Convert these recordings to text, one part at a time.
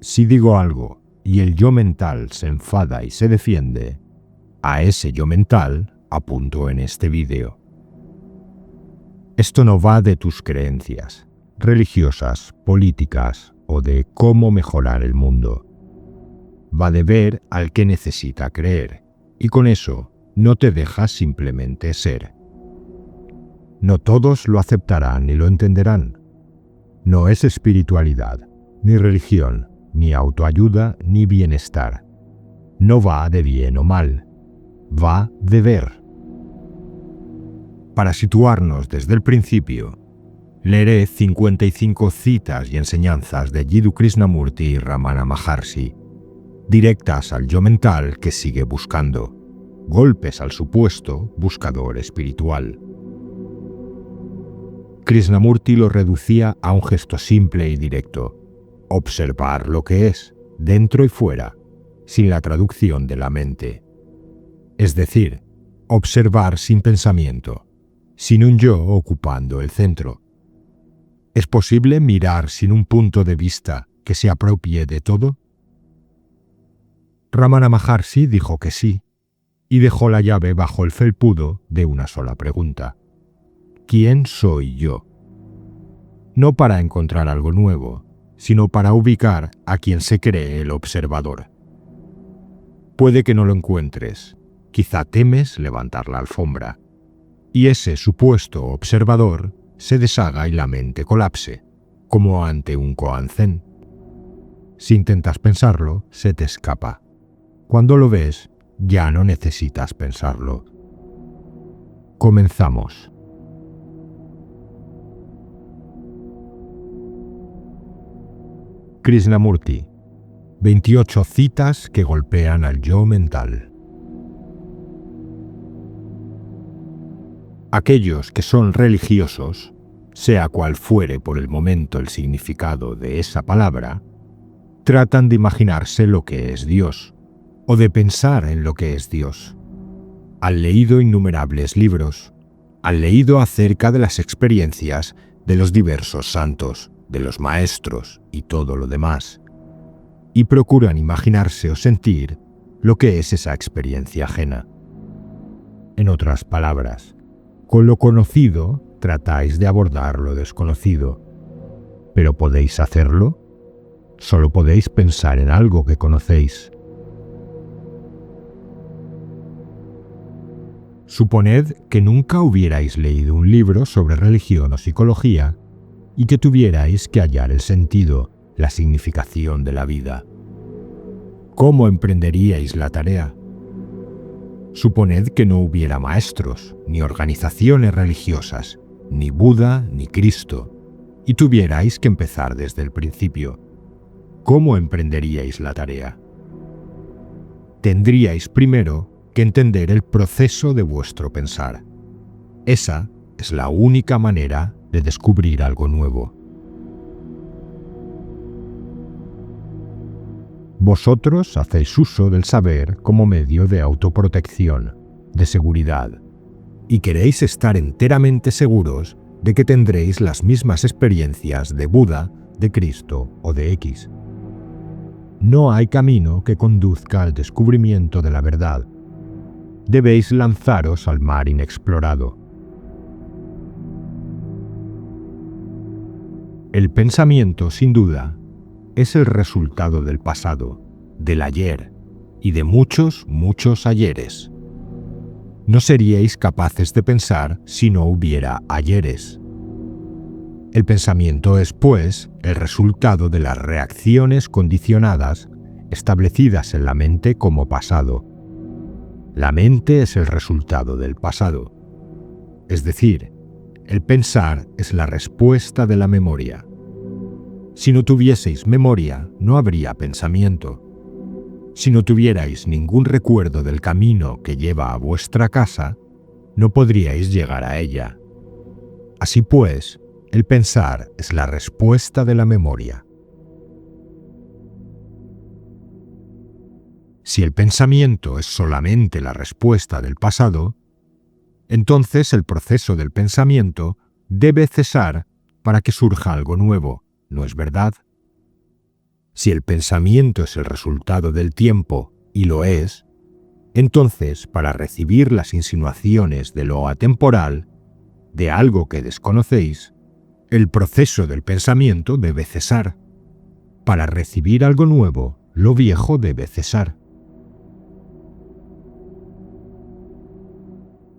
Si digo algo y el yo mental se enfada y se defiende, a ese yo mental apunto en este vídeo. Esto no va de tus creencias religiosas, políticas o de cómo mejorar el mundo. Va de ver al que necesita creer y con eso no te dejas simplemente ser. No todos lo aceptarán ni lo entenderán. No es espiritualidad, ni religión, ni autoayuda, ni bienestar. No va de bien o mal, va de ver. Para situarnos desde el principio, leeré 55 citas y enseñanzas de Jiddu Krishnamurti y Ramana Maharshi, directas al yo mental que sigue buscando, golpes al supuesto buscador espiritual. Krishnamurti lo reducía a un gesto simple y directo: observar lo que es, dentro y fuera, sin la traducción de la mente. Es decir, observar sin pensamiento, sin un yo ocupando el centro. ¿Es posible mirar sin un punto de vista que se apropie de todo? Ramana Maharshi dijo que sí, y dejó la llave bajo el felpudo de una sola pregunta: ¿quién soy yo? No para encontrar algo nuevo, sino para ubicar a quien se cree el observador. Puede que no lo encuentres, quizá temes levantar la alfombra, y ese supuesto observador se deshaga y la mente colapse, como ante un koan zen. Si intentas pensarlo, se te escapa. Cuando lo ves, ya no necesitas pensarlo. Comenzamos. Krishnamurti. 28 citas que golpean al yo mental. Aquellos que son religiosos, sea cual fuere por el momento el significado de esa palabra, tratan de imaginarse lo que es Dios, o de pensar en lo que es Dios. Han leído innumerables libros, han leído acerca de las experiencias de los diversos santos, de los maestros y todo lo demás, y procuran imaginarse o sentir lo que es esa experiencia ajena. En otras palabras, con lo conocido tratáis de abordar lo desconocido. ¿Pero podéis hacerlo? Solo podéis pensar en algo que conocéis. Suponed que nunca hubierais leído un libro sobre religión o psicología y que tuvierais que hallar el sentido, la significación de la vida. ¿Cómo emprenderíais la tarea? Suponed que no hubiera maestros, ni organizaciones religiosas, ni Buda, ni Cristo, y tuvierais que empezar desde el principio. ¿Cómo emprenderíais la tarea? Tendríais primero que entender el proceso de vuestro pensar. Esa es la única manera de descubrir algo nuevo. Vosotros hacéis uso del saber como medio de autoprotección, de seguridad, y queréis estar enteramente seguros de que tendréis las mismas experiencias de Buda, de Cristo o de X. No hay camino que conduzca al descubrimiento de la verdad. Debéis lanzaros al mar inexplorado. El pensamiento, sin duda, es el resultado del pasado, del ayer y de muchos, muchos ayeres. No seríais capaces de pensar si no hubiera ayeres. El pensamiento es, pues, el resultado de las reacciones condicionadas establecidas en la mente como pasado. La mente es el resultado del pasado. Es decir, el pensar es la respuesta de la memoria. Si no tuvieseis memoria, no habría pensamiento. Si no tuvierais ningún recuerdo del camino que lleva a vuestra casa, no podríais llegar a ella. Así pues, el pensar es la respuesta de la memoria. Si el pensamiento es solamente la respuesta del pasado, entonces el proceso del pensamiento debe cesar para que surja algo nuevo, ¿no es verdad? Si el pensamiento es el resultado del tiempo, y lo es, entonces, para recibir las insinuaciones de lo atemporal, de algo que desconocéis, el proceso del pensamiento debe cesar. Para recibir algo nuevo, lo viejo debe cesar.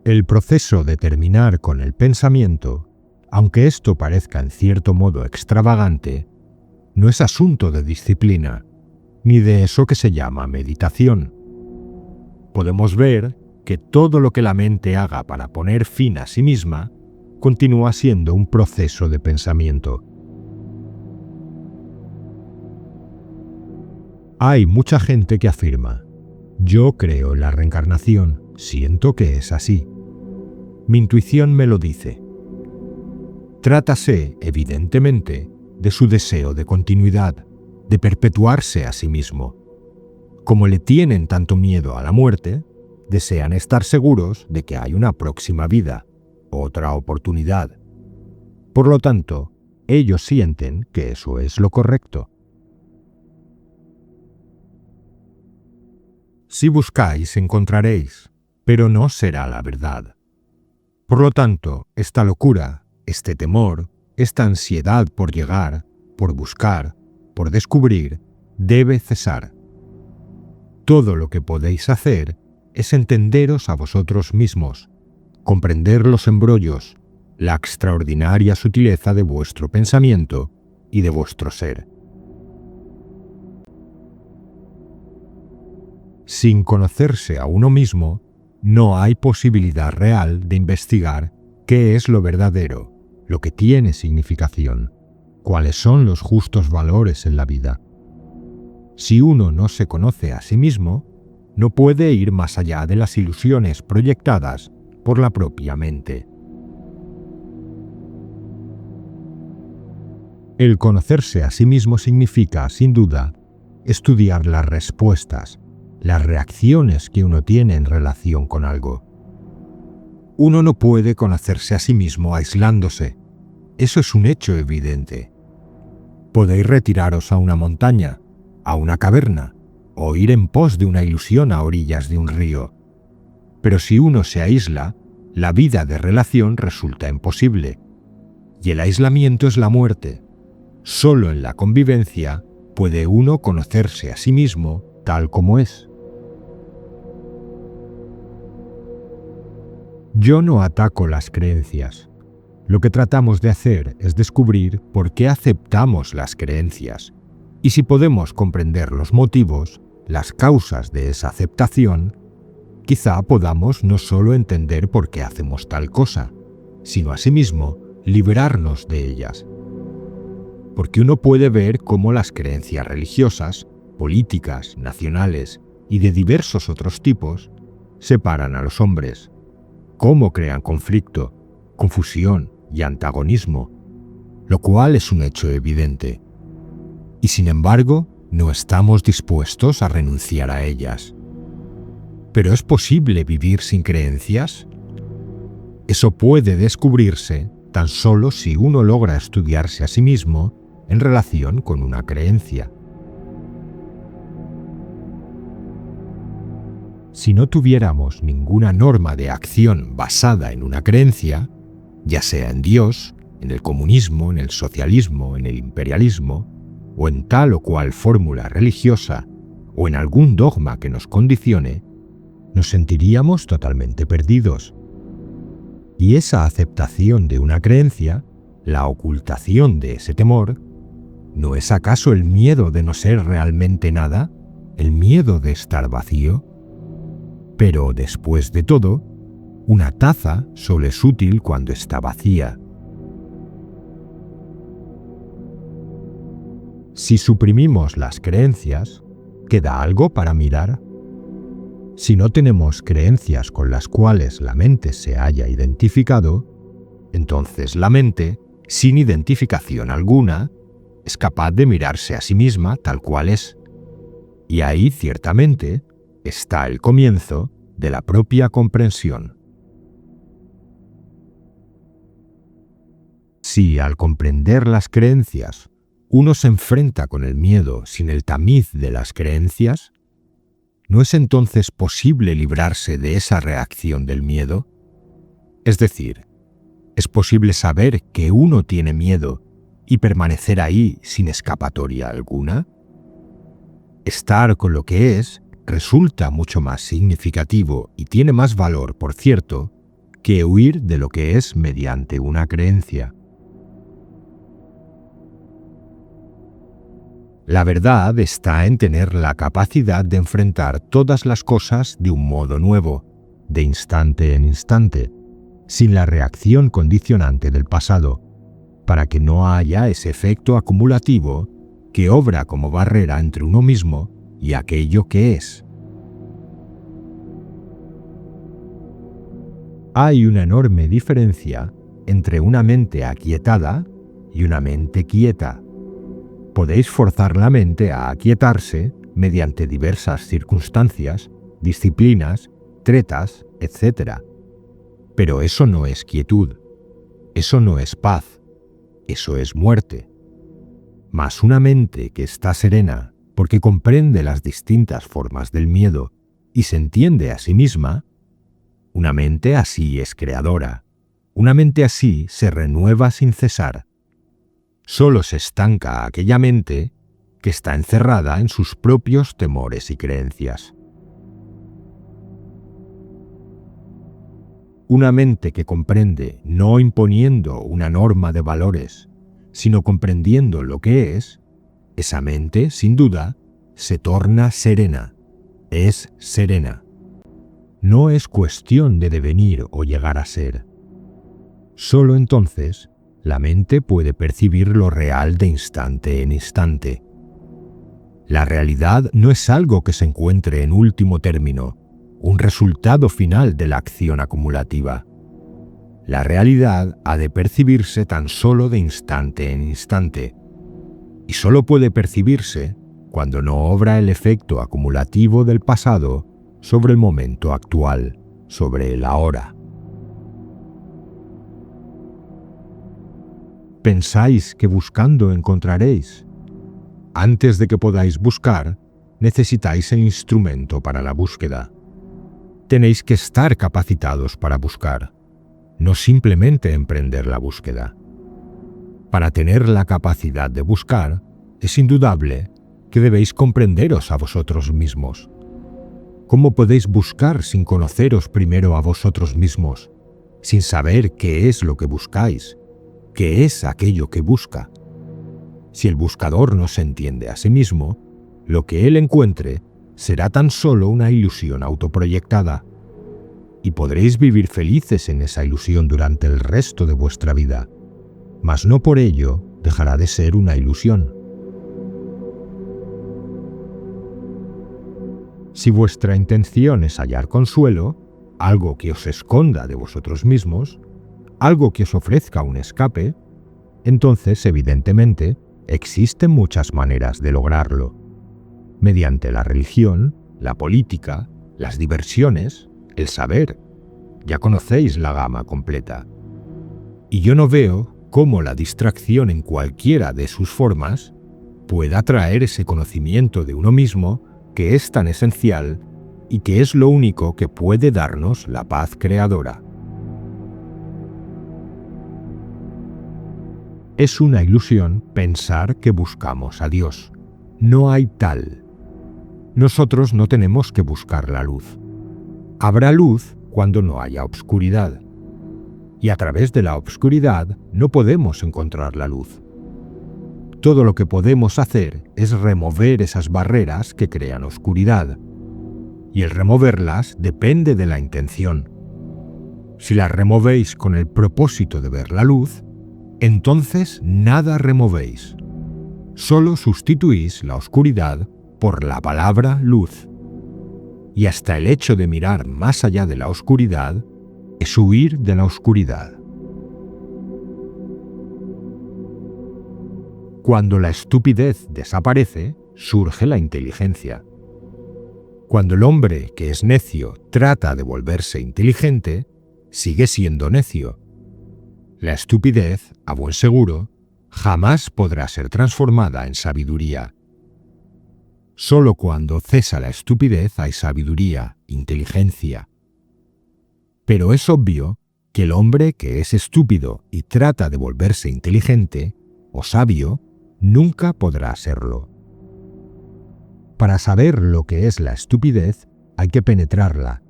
El proceso de terminar con el pensamiento, aunque esto parezca en cierto modo extravagante, no es asunto de disciplina, ni de eso que se llama meditación. Podemos ver que todo lo que la mente haga para poner fin a sí misma continúa siendo un proceso de pensamiento. Hay mucha gente que afirma: yo creo en la reencarnación, siento que es así. Mi intuición me lo dice. Trátase, evidentemente, de su deseo de continuidad, de perpetuarse a sí mismo. Como le tienen tanto miedo a la muerte, desean estar seguros de que hay una próxima vida, otra oportunidad. Por lo tanto, ellos sienten que eso es lo correcto. Si buscáis, encontraréis, pero no será la verdad. Por lo tanto, esta locura, este temor, esta ansiedad por llegar, por buscar, por descubrir, debe cesar. Todo lo que podéis hacer es entenderos a vosotros mismos, comprender los embrollos, la extraordinaria sutileza de vuestro pensamiento y de vuestro ser. Sin conocerse a uno mismo, no hay posibilidad real de investigar qué es lo verdadero, lo que tiene significación, cuáles son los justos valores en la vida. Si uno no se conoce a sí mismo, no puede ir más allá de las ilusiones proyectadas por la propia mente. El conocerse a sí mismo significa, sin duda, estudiar las respuestas, las reacciones que uno tiene en relación con algo. Uno no puede conocerse a sí mismo aislándose. Eso es un hecho evidente. Podéis retiraros a una montaña, a una caverna, o ir en pos de una ilusión a orillas de un río. Pero si uno se aísla, la vida de relación resulta imposible. Y el aislamiento es la muerte. Solo en la convivencia puede uno conocerse a sí mismo tal como es. Yo no ataco las creencias. Lo que tratamos de hacer es descubrir por qué aceptamos las creencias, y si podemos comprender los motivos, las causas de esa aceptación, quizá podamos no solo entender por qué hacemos tal cosa, sino asimismo liberarnos de ellas. Porque uno puede ver cómo las creencias religiosas, políticas, nacionales y de diversos otros tipos separan a los hombres, cómo crean conflicto, confusión y antagonismo, lo cual es un hecho evidente. Y sin embargo, no estamos dispuestos a renunciar a ellas. ¿Pero es posible vivir sin creencias? Eso puede descubrirse tan solo si uno logra estudiarse a sí mismo en relación con una creencia. Si no tuviéramos ninguna norma de acción basada en una creencia, ya sea en Dios, en el comunismo, en el socialismo, en el imperialismo, o en tal o cual fórmula religiosa, o en algún dogma que nos condicione, nos sentiríamos totalmente perdidos. Y esa aceptación de una creencia, la ocultación de ese temor, ¿no es acaso el miedo de no ser realmente nada? ¿El miedo de estar vacío? Pero después de todo, una taza solo es útil cuando está vacía. Si suprimimos las creencias, ¿queda algo para mirar? Si no tenemos creencias con las cuales la mente se haya identificado, entonces la mente, sin identificación alguna, es capaz de mirarse a sí misma tal cual es. Y ahí, ciertamente, está el comienzo de la propia comprensión. Si al comprender las creencias, uno se enfrenta con el miedo sin el tamiz de las creencias, ¿no es entonces posible librarse de esa reacción del miedo? Es decir, ¿es posible saber que uno tiene miedo y permanecer ahí sin escapatoria alguna? Estar con lo que es resulta mucho más significativo y tiene más valor, por cierto, que huir de lo que es mediante una creencia. La verdad está en tener la capacidad de enfrentar todas las cosas de un modo nuevo, de instante en instante, sin la reacción condicionante del pasado, para que no haya ese efecto acumulativo que obra como barrera entre uno mismo y aquello que es. Hay una enorme diferencia entre una mente aquietada y una mente quieta. Podéis forzar la mente a aquietarse mediante diversas circunstancias, disciplinas, tretas, etc. Pero eso no es quietud, eso no es paz, eso es muerte. Mas una mente que está serena porque comprende las distintas formas del miedo y se entiende a sí misma, una mente así es creadora, una mente así se renueva sin cesar. Solo se estanca aquella mente que está encerrada en sus propios temores y creencias. Una mente que comprende no imponiendo una norma de valores, sino comprendiendo lo que es, esa mente, sin duda, se torna serena, es serena. No es cuestión de devenir o llegar a ser. Solo entonces, la mente puede percibir lo real de instante en instante. La realidad no es algo que se encuentre en último término, un resultado final de la acción acumulativa. La realidad ha de percibirse tan solo de instante en instante, y solo puede percibirse cuando no obra el efecto acumulativo del pasado sobre el momento actual, sobre el ahora. ¿Pensáis que buscando encontraréis? Antes de que podáis buscar, necesitáis el instrumento para la búsqueda. Tenéis que estar capacitados para buscar, no simplemente emprender la búsqueda. Para tener la capacidad de buscar, es indudable que debéis comprenderos a vosotros mismos. ¿Cómo podéis buscar sin conoceros primero a vosotros mismos, sin saber qué es lo que buscáis? ¿Qué es aquello que busca? Si el buscador no se entiende a sí mismo, lo que él encuentre será tan solo una ilusión autoproyectada, y podréis vivir felices en esa ilusión durante el resto de vuestra vida, mas no por ello dejará de ser una ilusión. Si vuestra intención es hallar consuelo, algo que os esconda de vosotros mismos, algo que os ofrezca un escape, entonces, evidentemente, existen muchas maneras de lograrlo. Mediante la religión, la política, las diversiones, el saber. Ya conocéis la gama completa. Y yo no veo cómo la distracción en cualquiera de sus formas pueda traer ese conocimiento de uno mismo que es tan esencial y que es lo único que puede darnos la paz creadora. Es una ilusión pensar que buscamos a Dios. No hay tal. Nosotros no tenemos que buscar la luz. Habrá luz cuando no haya obscuridad. Y a través de la obscuridad no podemos encontrar la luz. Todo lo que podemos hacer es remover esas barreras que crean oscuridad. Y el removerlas depende de la intención. Si las removéis con el propósito de ver la luz, entonces nada removéis. Solo sustituís la oscuridad por la palabra luz. Y hasta el hecho de mirar más allá de la oscuridad es huir de la oscuridad. Cuando la estupidez desaparece, surge la inteligencia. Cuando el hombre que es necio trata de volverse inteligente, sigue siendo necio. La estupidez, a buen seguro, jamás podrá ser transformada en sabiduría. Solo cuando cesa la estupidez hay sabiduría, inteligencia. Pero es obvio que el hombre que es estúpido y trata de volverse inteligente o sabio, nunca podrá serlo. Para saber lo que es la estupidez, hay que penetrarla,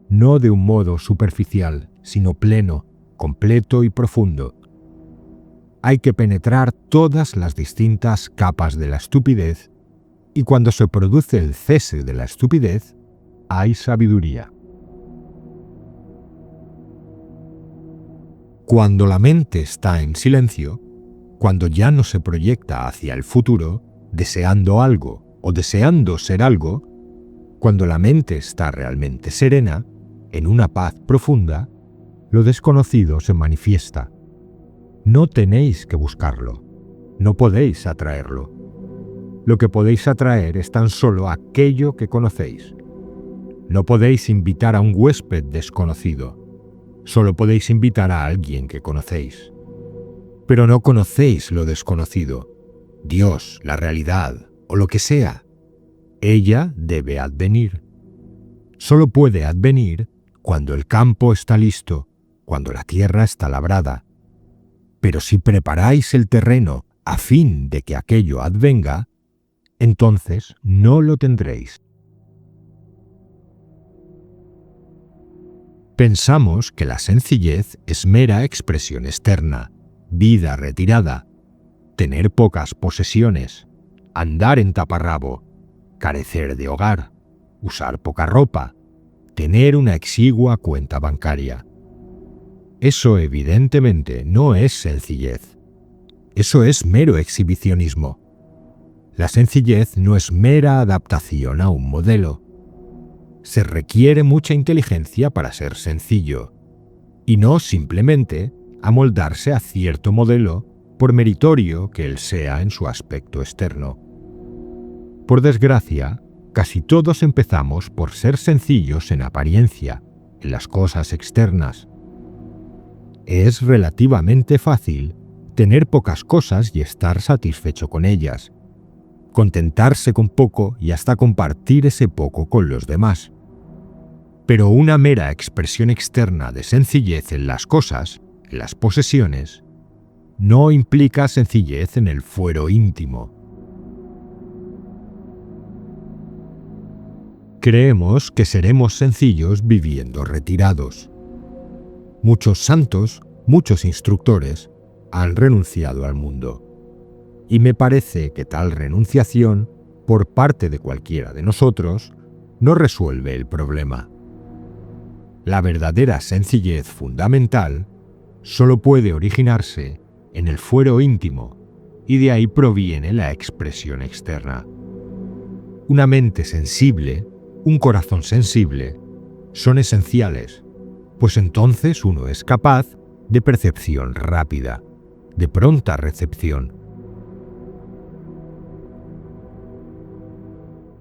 no de un modo superficial, sino pleno, completo y profundo. Hay que penetrar todas las distintas capas de la estupidez, y cuando se produce el cese de la estupidez, hay sabiduría. Cuando la mente está en silencio, cuando ya no se proyecta hacia el futuro, deseando algo o deseando ser algo, cuando la mente está realmente serena, en una paz profunda, lo desconocido se manifiesta. No tenéis que buscarlo, no podéis atraerlo. Lo que podéis atraer es tan solo aquello que conocéis. No podéis invitar a un huésped desconocido, solo podéis invitar a alguien que conocéis. Pero no conocéis lo desconocido, Dios, la realidad o lo que sea. Ella debe advenir. Solo puede advenir cuando el campo está listo, cuando la tierra está labrada. Pero si preparáis el terreno a fin de que aquello advenga, entonces no lo tendréis. Pensamos que la sencillez es mera expresión externa, vida retirada, tener pocas posesiones, andar en taparrabo, carecer de hogar, usar poca ropa, tener una exigua cuenta bancaria. Eso evidentemente no es sencillez. Eso es mero exhibicionismo. La sencillez no es mera adaptación a un modelo. Se requiere mucha inteligencia para ser sencillo, y no simplemente amoldarse a cierto modelo por meritorio que él sea en su aspecto externo. Por desgracia, casi todos empezamos por ser sencillos en apariencia, en las cosas externas. Es relativamente fácil tener pocas cosas y estar satisfecho con ellas, contentarse con poco y hasta compartir ese poco con los demás. Pero una mera expresión externa de sencillez en las cosas, en las posesiones, no implica sencillez en el fuero íntimo. Creemos que seremos sencillos viviendo retirados. Muchos santos, muchos instructores, han renunciado al mundo. Y me parece que tal renunciación, por parte de cualquiera de nosotros, no resuelve el problema. La verdadera sencillez fundamental solo puede originarse en el fuero íntimo, y de ahí proviene la expresión externa. Una mente sensible, un corazón sensible, son esenciales, pues entonces uno es capaz de percepción rápida, de pronta recepción.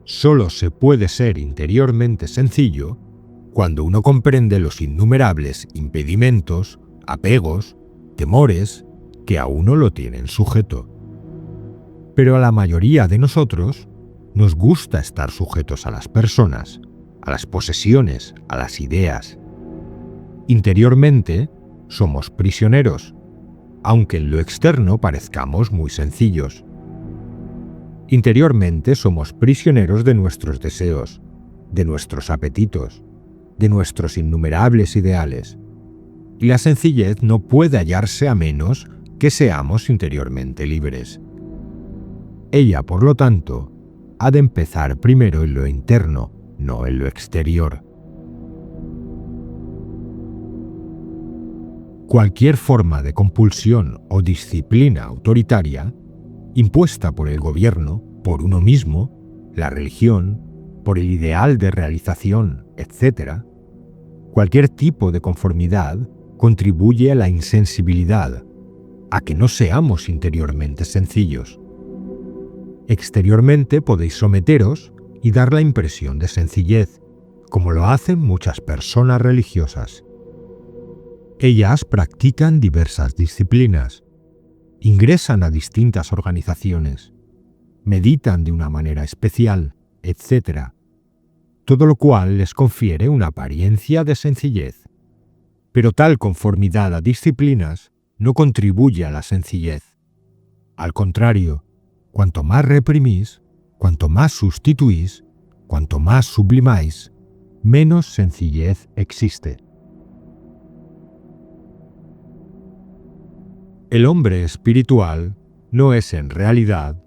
Solo se puede ser interiormente sencillo cuando uno comprende los innumerables impedimentos, apegos, temores que a uno lo tienen sujeto. Pero a la mayoría de nosotros nos gusta estar sujetos a las personas, a las posesiones, a las ideas. Interiormente somos prisioneros, aunque en lo externo parezcamos muy sencillos. Interiormente somos prisioneros de nuestros deseos, de nuestros apetitos, de nuestros innumerables ideales. Y la sencillez no puede hallarse a menos que seamos interiormente libres. Ella, por lo tanto, ha de empezar primero en lo interno, no en lo exterior. Cualquier forma de compulsión o disciplina autoritaria, impuesta por el gobierno, por uno mismo, la religión, por el ideal de realización, etc., cualquier tipo de conformidad contribuye a la insensibilidad, a que no seamos interiormente sencillos. Exteriormente podéis someteros y dar la impresión de sencillez, como lo hacen muchas personas religiosas. Ellas practican diversas disciplinas, ingresan a distintas organizaciones, meditan de una manera especial, etc. Todo lo cual les confiere una apariencia de sencillez. Pero tal conformidad a disciplinas no contribuye a la sencillez. Al contrario, cuanto más reprimís, cuanto más sustituís, cuanto más sublimáis, menos sencillez existe. El hombre espiritual no es en realidad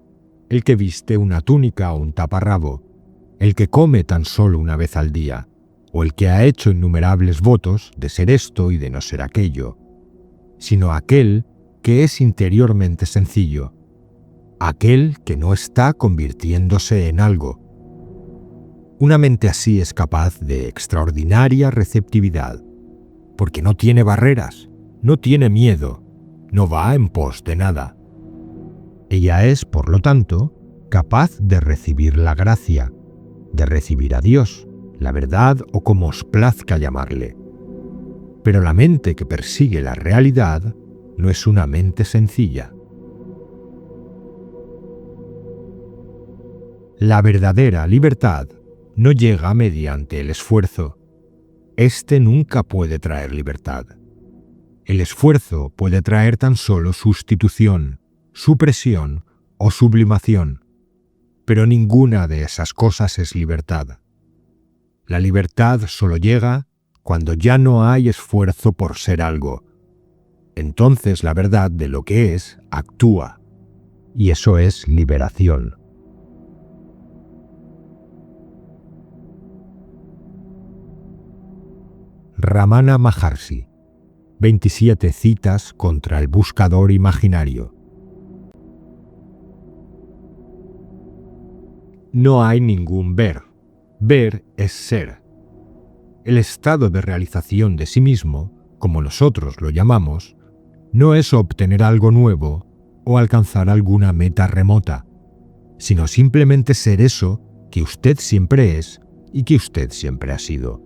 el que viste una túnica o un taparrabo, el que come tan solo una vez al día, o el que ha hecho innumerables votos de ser esto y de no ser aquello, sino aquel que es interiormente sencillo, aquel que no está convirtiéndose en algo. Una mente así es capaz de extraordinaria receptividad, porque no tiene barreras, no tiene miedo, no va en pos de nada. Ella es, por lo tanto, capaz de recibir la gracia, de recibir a Dios, la verdad o como os plazca llamarle. Pero la mente que persigue la realidad no es una mente sencilla. La verdadera libertad no llega mediante el esfuerzo. Este nunca puede traer libertad. El esfuerzo puede traer tan solo sustitución, supresión o sublimación, pero ninguna de esas cosas es libertad. La libertad solo llega cuando ya no hay esfuerzo por ser algo. Entonces la verdad de lo que es actúa, y eso es liberación. Ramana Maharshi, 27 citas contra el buscador imaginario. No hay ningún ver. Ver es ser. El estado de realización de sí mismo, como nosotros lo llamamos, no es obtener algo nuevo o alcanzar alguna meta remota, sino simplemente ser eso que usted siempre es y que usted siempre ha sido.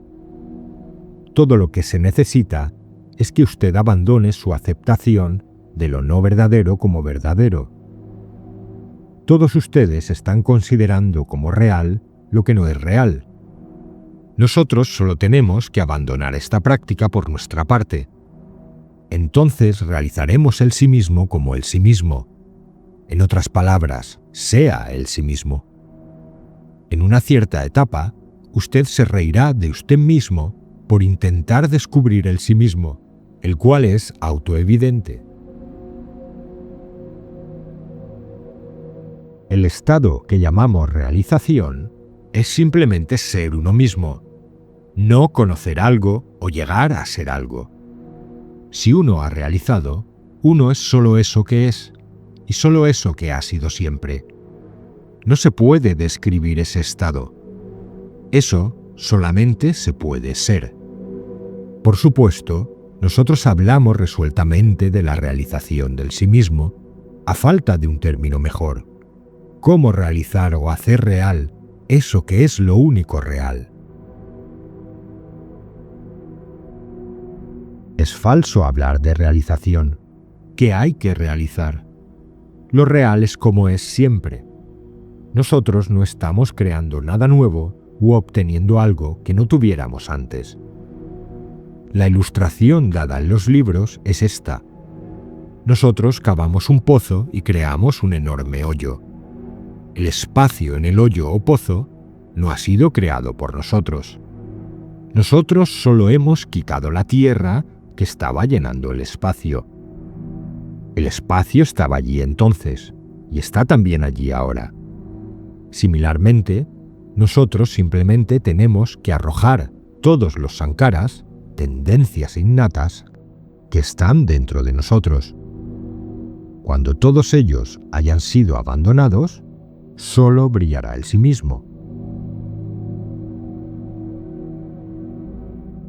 Todo lo que se necesita es que usted abandone su aceptación de lo no verdadero como verdadero. Todos ustedes están considerando como real lo que no es real. Nosotros solo tenemos que abandonar esta práctica por nuestra parte. Entonces realizaremos el sí mismo como el sí mismo. En otras palabras, sea el sí mismo. En una cierta etapa, usted se reirá de usted mismo por intentar descubrir el sí mismo, el cual es autoevidente. El estado que llamamos realización es simplemente ser uno mismo, no conocer algo o llegar a ser algo. Si uno ha realizado, uno es solo eso que es, y solo eso que ha sido siempre. No se puede describir ese estado. Eso solamente se puede ser. Por supuesto, nosotros hablamos resueltamente de la realización del sí mismo, a falta de un término mejor. ¿Cómo realizar o hacer real eso que es lo único real? Es falso hablar de realización. ¿Qué hay que realizar? Lo real es como es siempre. Nosotros no estamos creando nada nuevo u obteniendo algo que no tuviéramos antes. La ilustración dada en los libros es esta. Nosotros cavamos un pozo y creamos un enorme hoyo. El espacio en el hoyo o pozo no ha sido creado por nosotros. Nosotros solo hemos quitado la tierra que estaba llenando el espacio. El espacio estaba allí entonces, y está también allí ahora. Similarmente, nosotros simplemente tenemos que arrojar todos los sankaras, tendencias innatas, que están dentro de nosotros. Cuando todos ellos hayan sido abandonados, solo brillará el sí mismo.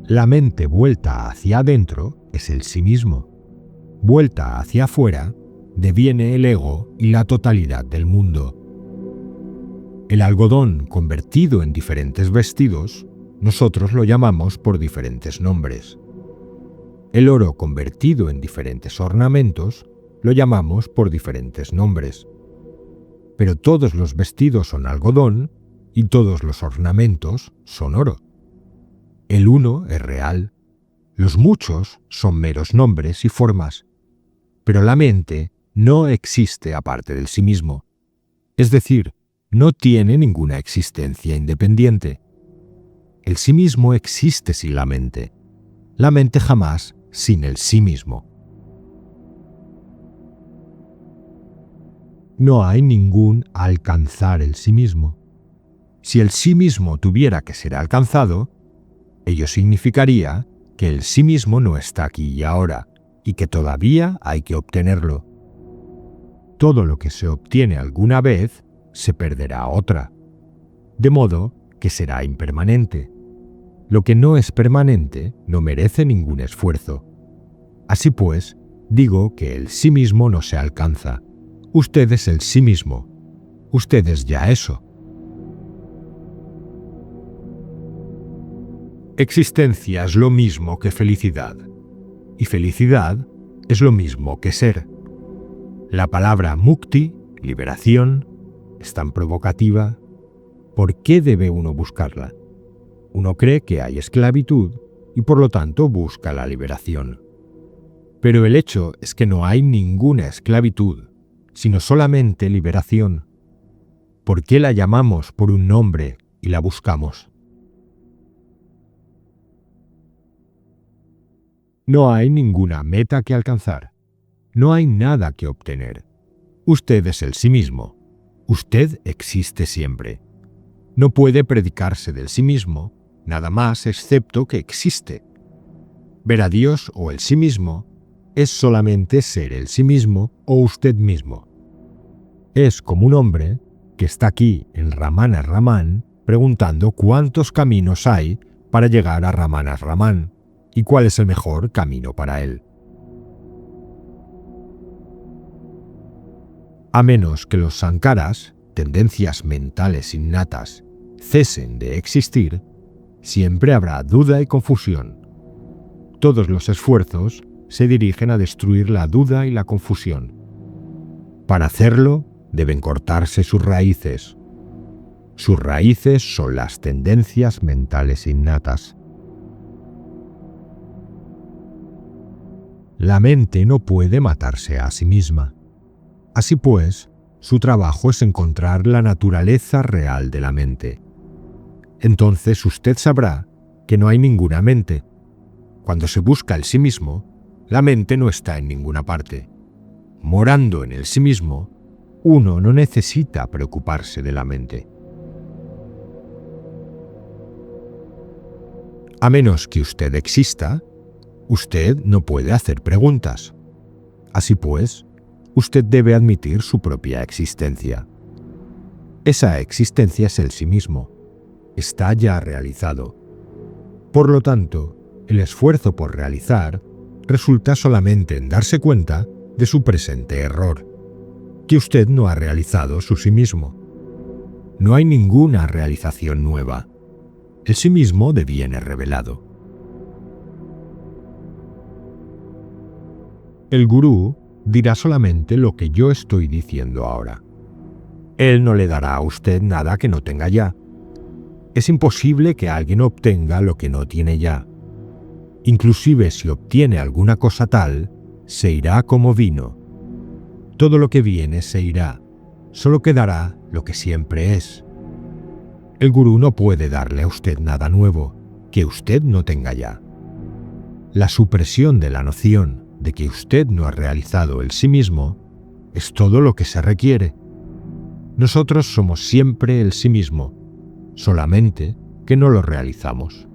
La mente vuelta hacia adentro es el sí mismo. Vuelta hacia afuera deviene el ego y la totalidad del mundo. El algodón convertido en diferentes vestidos, nosotros lo llamamos por diferentes nombres. El oro convertido en diferentes ornamentos, lo llamamos por diferentes nombres. Pero todos los vestidos son algodón y todos los ornamentos son oro. El uno es real, los muchos son meros nombres y formas, pero la mente no existe aparte del sí mismo, es decir, no tiene ninguna existencia independiente. El sí mismo existe sin la mente jamás sin el sí mismo. No hay ningún alcanzar el sí mismo. Si el sí mismo tuviera que ser alcanzado, ello significaría que el sí mismo no está aquí y ahora, y que todavía hay que obtenerlo. Todo lo que se obtiene alguna vez se perderá otra, de modo que será impermanente. Lo que no es permanente no merece ningún esfuerzo. Así pues, digo que el sí mismo no se alcanza. Usted es el sí mismo. Usted es ya eso. Existencia es lo mismo que felicidad, y felicidad es lo mismo que ser. La palabra mukti, liberación, es tan provocativa. ¿Por qué debe uno buscarla? Uno cree que hay esclavitud y por lo tanto busca la liberación. Pero el hecho es que no hay ninguna esclavitud, sino solamente liberación. ¿Por qué la llamamos por un nombre y la buscamos? No hay ninguna meta que alcanzar. No hay nada que obtener. Usted es el sí mismo. Usted existe siempre. No puede predicarse del sí mismo nada más excepto que existe. Ver a Dios o el sí mismo es solamente ser el sí mismo o usted mismo. Es como un hombre que está aquí en Ramana Ramán preguntando cuántos caminos hay para llegar a Ramana Ramán y cuál es el mejor camino para él. A menos que los sankaras, tendencias mentales innatas, cesen de existir, siempre habrá duda y confusión. Todos los esfuerzos se dirigen a destruir la duda y la confusión. Para hacerlo, deben cortarse sus raíces. Sus raíces son las tendencias mentales innatas. La mente no puede matarse a sí misma. Así pues, su trabajo es encontrar la naturaleza real de la mente. Entonces usted sabrá que no hay ninguna mente. Cuando se busca el sí mismo, la mente no está en ninguna parte. Morando en el sí mismo, uno no necesita preocuparse de la mente. A menos que usted exista, usted no puede hacer preguntas. Así pues, usted debe admitir su propia existencia. Esa existencia es el sí mismo. Está ya realizado. Por lo tanto, el esfuerzo por realizar resulta solamente en darse cuenta de su presente error, que usted no ha realizado su sí mismo. No hay ninguna realización nueva. El sí mismo deviene revelado. El gurú dirá solamente lo que yo estoy diciendo ahora. Él no le dará a usted nada que no tenga ya. Es imposible que alguien obtenga lo que no tiene ya. Inclusive si obtiene alguna cosa tal, se irá como vino. Todo lo que viene se irá. Solo quedará lo que siempre es. El gurú no puede darle a usted nada nuevo que usted no tenga ya. La supresión de la noción de que usted no ha realizado el sí mismo es todo lo que se requiere. Nosotros somos siempre el sí mismo, solamente que no lo realizamos.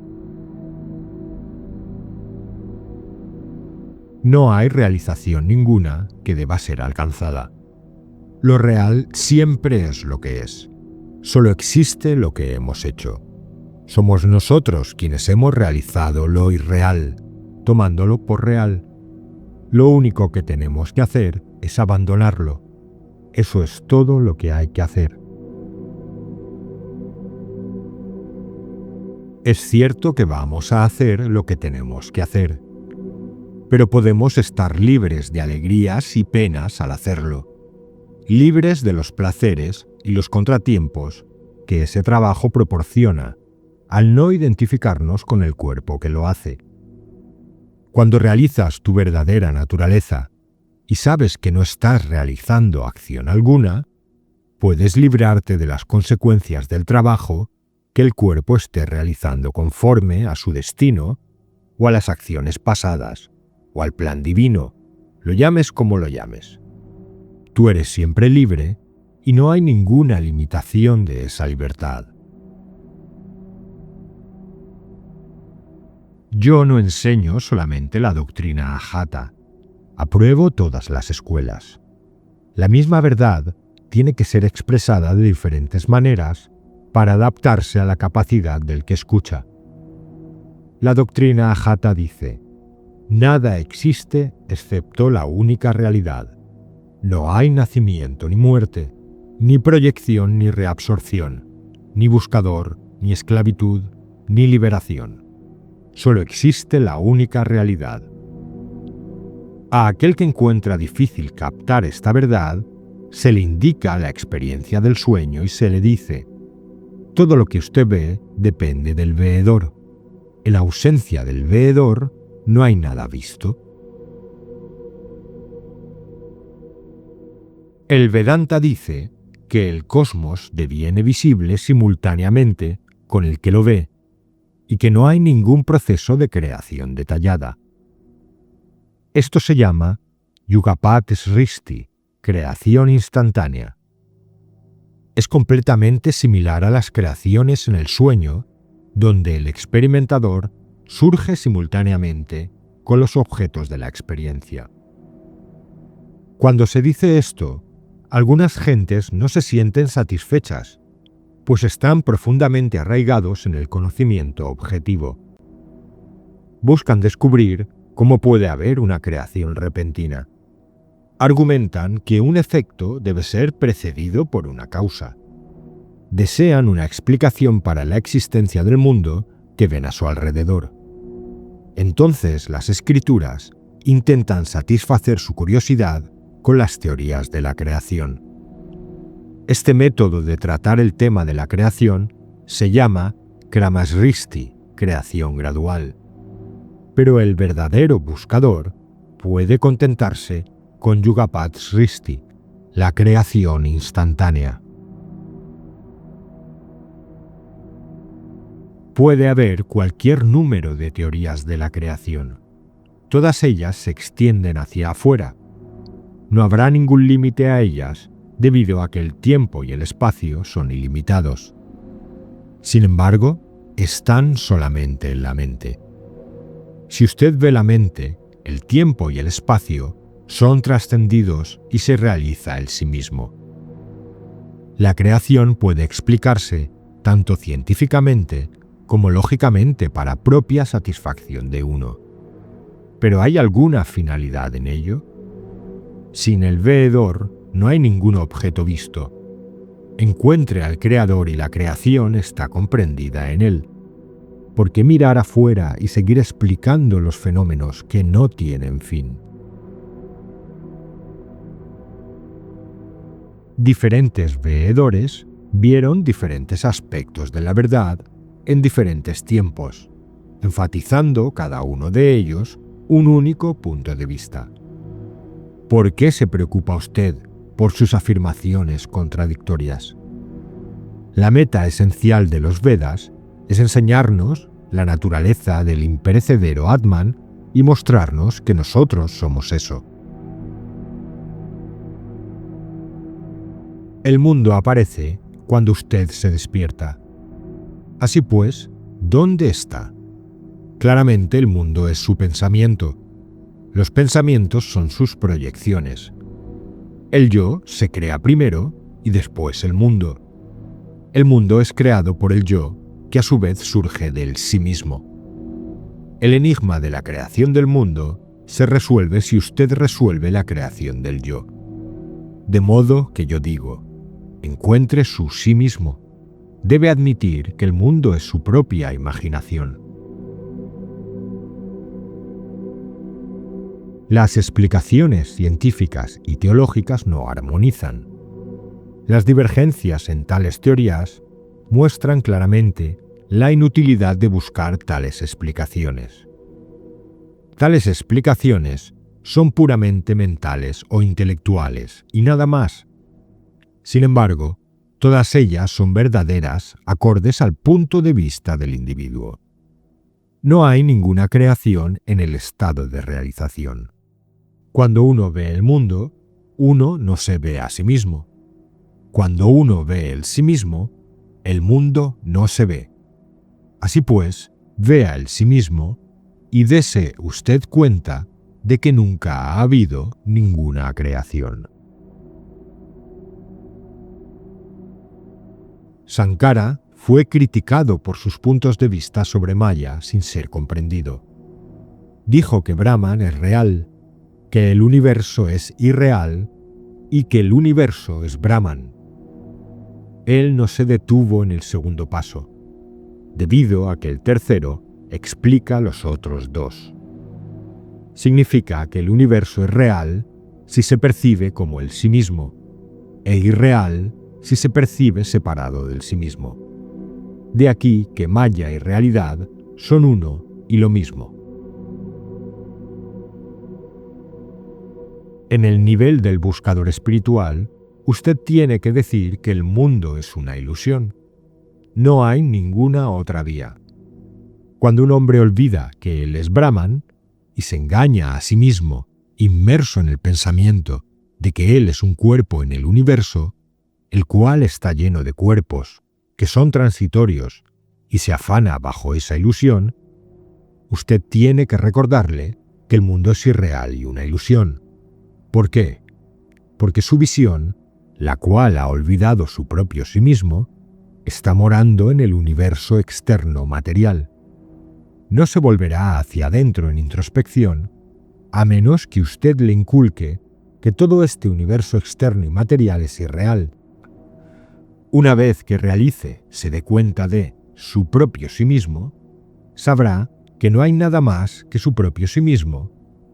No hay realización ninguna que deba ser alcanzada. Lo real siempre es lo que es. Solo existe lo que hemos hecho. Somos nosotros quienes hemos realizado lo irreal, tomándolo por real. Lo único que tenemos que hacer es abandonarlo. Eso es todo lo que hay que hacer. Es cierto que vamos a hacer lo que tenemos que hacer. pero podemos estar libres de alegrías y penas al hacerlo, libres de los placeres y los contratiempos que ese trabajo proporciona al no identificarnos con el cuerpo que lo hace. Cuando realizas tu verdadera naturaleza y sabes que no estás realizando acción alguna, puedes librarte de las consecuencias del trabajo que el cuerpo esté realizando conforme a su destino o a las acciones pasadas o al plan divino, lo llames como lo llames. Tú eres siempre libre y no hay ninguna limitación de esa libertad. Yo no enseño solamente la doctrina ajata, apruebo todas las escuelas. La misma verdad tiene que ser expresada de diferentes maneras para adaptarse a la capacidad del que escucha. La doctrina ajata dice: nada existe excepto la única realidad. No hay nacimiento ni muerte, ni proyección ni reabsorción, ni buscador, ni esclavitud, ni liberación. Solo existe la única realidad. A aquel que encuentra difícil captar esta verdad, se le indica la experiencia del sueño y se le dice: todo lo que usted ve depende del veedor. En ausencia del veedor, no hay nada visto. El Vedanta dice que el cosmos deviene visible simultáneamente con el que lo ve y que no hay ningún proceso de creación detallada. Esto se llama Yugapat Srishti, creación instantánea. Es completamente similar a las creaciones en el sueño, donde el experimentador surge simultáneamente con los objetos de la experiencia. Cuando se dice esto, algunas gentes no se sienten satisfechas, pues están profundamente arraigados en el conocimiento objetivo. Buscan descubrir cómo puede haber una creación repentina. Argumentan que un efecto debe ser precedido por una causa. Desean una explicación para la existencia del mundo que ven a su alrededor. Entonces las escrituras intentan satisfacer su curiosidad con las teorías de la creación. Este método de tratar el tema de la creación se llama Kramasrishti, creación gradual. Pero el verdadero buscador puede contentarse con Yugapat Srishti, la creación instantánea. Puede haber cualquier número de teorías de la creación. Todas ellas se extienden hacia afuera. No habrá ningún límite a ellas debido a que el tiempo y el espacio son ilimitados. Sin embargo, están solamente en la mente. Si usted ve la mente, el tiempo y el espacio son trascendidos y se realiza el sí mismo. La creación puede explicarse tanto científicamente como lógicamente para propia satisfacción de uno. ¿Pero hay alguna finalidad en ello? Sin el veedor no hay ningún objeto visto. Encuentre al creador y la creación está comprendida en él. ¿Por qué mirar afuera y seguir explicando los fenómenos que no tienen fin? Diferentes veedores vieron diferentes aspectos de la verdad en diferentes tiempos, enfatizando cada uno de ellos un único punto de vista. ¿Por qué se preocupa usted por sus afirmaciones contradictorias? La meta esencial de los Vedas es enseñarnos la naturaleza del imperecedero Atman y mostrarnos que nosotros somos eso. El mundo aparece cuando usted se despierta. Así pues, ¿dónde está? Claramente el mundo es su pensamiento. Los pensamientos son sus proyecciones. El yo se crea primero y después el mundo. El mundo es creado por el yo, que a su vez surge del sí mismo. El enigma de la creación del mundo se resuelve si usted resuelve la creación del yo. De modo que yo digo, encuentre su sí mismo. Debe admitir que el mundo es su propia imaginación. Las explicaciones científicas y teológicas no armonizan. Las divergencias en tales teorías muestran claramente la inutilidad de buscar tales explicaciones. Tales explicaciones son puramente mentales o intelectuales y nada más. Sin embargo, todas ellas son verdaderas acordes al punto de vista del individuo. No hay ninguna creación en el estado de realización. Cuando uno ve el mundo, uno no se ve a sí mismo. Cuando uno ve el sí mismo, el mundo no se ve. Así pues, vea el sí mismo y dése usted cuenta de que nunca ha habido ninguna creación. Sankara fue criticado por sus puntos de vista sobre Maya sin ser comprendido. Dijo que Brahman es real, que el universo es irreal y que el universo es Brahman. Él no se detuvo en el segundo paso, debido a que el tercero explica los otros dos. Significa que el universo es real si se percibe como el sí mismo, e irreal si se percibe separado del sí mismo. De aquí que Maya y realidad son uno y lo mismo. En el nivel del buscador espiritual, usted tiene que decir que el mundo es una ilusión. No hay ninguna otra vía. Cuando un hombre olvida que él es Brahman y se engaña a sí mismo, inmerso en el pensamiento de que él es un cuerpo en el universo, el cual está lleno de cuerpos que son transitorios, y se afana bajo esa ilusión, usted tiene que recordarle que el mundo es irreal y una ilusión. ¿Por qué? Porque su visión, la cual ha olvidado su propio sí mismo, está morando en el universo externo material. No se volverá hacia adentro en introspección, a menos que usted le inculque que todo este universo externo y material es irreal. Una vez que se dé cuenta de su propio sí mismo, sabrá que no hay nada más que su propio sí mismo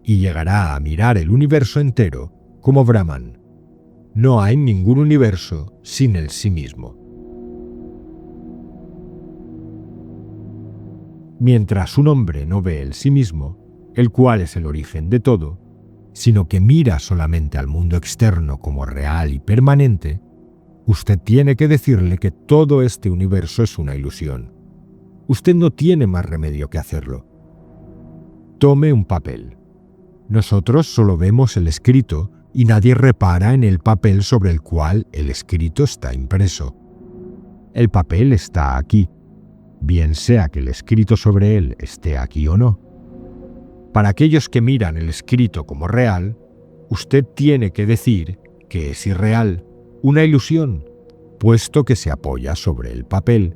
y llegará a mirar el universo entero como Brahman. No hay ningún universo sin el sí mismo. Mientras un hombre no ve el sí mismo, el cual es el origen de todo, sino que mira solamente al mundo externo como real y permanente, usted tiene que decirle que todo este universo es una ilusión. Usted no tiene más remedio que hacerlo. Tome un papel. Nosotros solo vemos el escrito y nadie repara en el papel sobre el cual el escrito está impreso. El papel está aquí, bien sea que el escrito sobre él esté aquí o no. Para aquellos que miran el escrito como real, usted tiene que decir que es irreal, una ilusión, puesto que se apoya sobre el papel.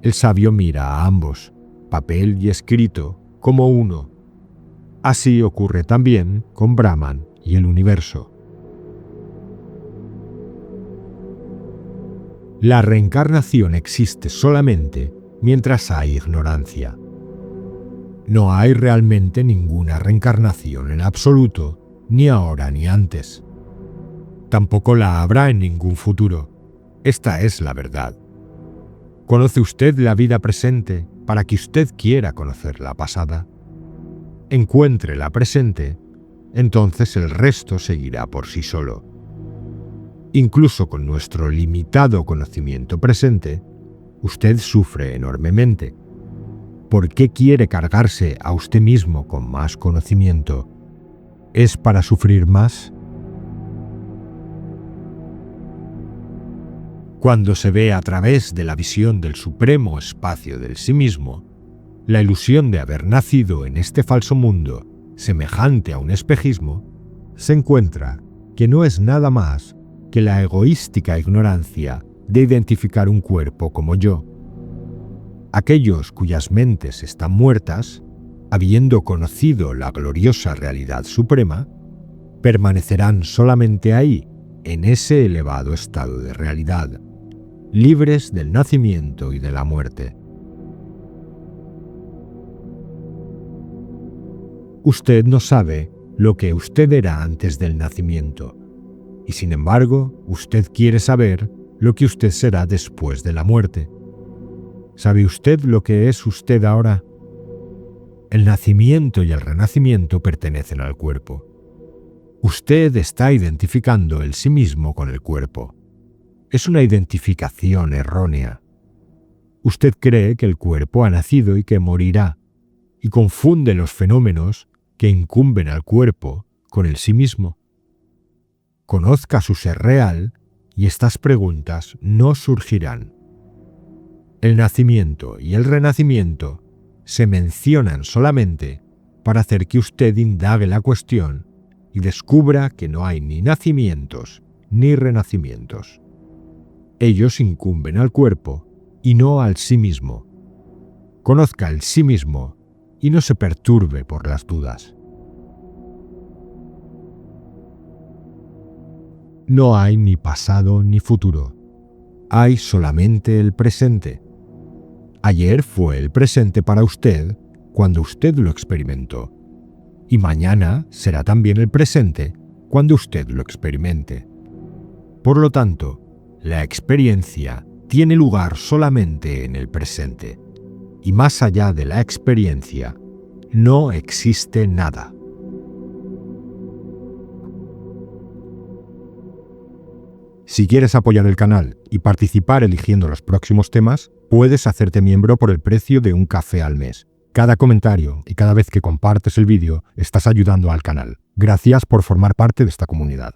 El sabio mira a ambos, papel y escrito, como uno. Así ocurre también con Brahman y el universo. La reencarnación existe solamente mientras hay ignorancia. No hay realmente ninguna reencarnación en absoluto, ni ahora ni antes. Tampoco la habrá en ningún futuro. Esta es la verdad. ¿Conoce usted la vida presente para que usted quiera conocer la pasada? Encuentre la presente, entonces el resto seguirá por sí solo. Incluso con nuestro limitado conocimiento presente, usted sufre enormemente. ¿Por qué quiere cargarse a usted mismo con más conocimiento? ¿Es para sufrir más? Cuando se ve a través de la visión del supremo espacio del sí mismo, la ilusión de haber nacido en este falso mundo, semejante a un espejismo, se encuentra que no es nada más que la egoística ignorancia de identificar un cuerpo como yo. Aquellos cuyas mentes están muertas, habiendo conocido la gloriosa realidad suprema, permanecerán solamente ahí, en ese elevado estado de realidad, libres del nacimiento y de la muerte. Usted no sabe lo que usted era antes del nacimiento, y sin embargo, usted quiere saber lo que usted será después de la muerte. ¿Sabe usted lo que es usted ahora? El nacimiento y el renacimiento pertenecen al cuerpo. Usted está identificando el sí mismo con el cuerpo. Es una identificación errónea. Usted cree que el cuerpo ha nacido y que morirá, y confunde los fenómenos que incumben al cuerpo con el sí mismo. Conozca su ser real y estas preguntas no surgirán. El nacimiento y el renacimiento se mencionan solamente para hacer que usted indague la cuestión y descubra que no hay ni nacimientos ni renacimientos. Ellos incumben al cuerpo y no al sí mismo. Conozca el sí mismo y no se perturbe por las dudas. No hay ni pasado ni futuro. Hay solamente el presente. Ayer fue el presente para usted cuando usted lo experimentó. Y mañana será también el presente cuando usted lo experimente. Por lo tanto, la experiencia tiene lugar solamente en el presente. Y más allá de la experiencia, no existe nada. Si quieres apoyar el canal y participar eligiendo los próximos temas, puedes hacerte miembro por el precio de un café al mes. Cada comentario y cada vez que compartes el vídeo estás ayudando al canal. Gracias por formar parte de esta comunidad.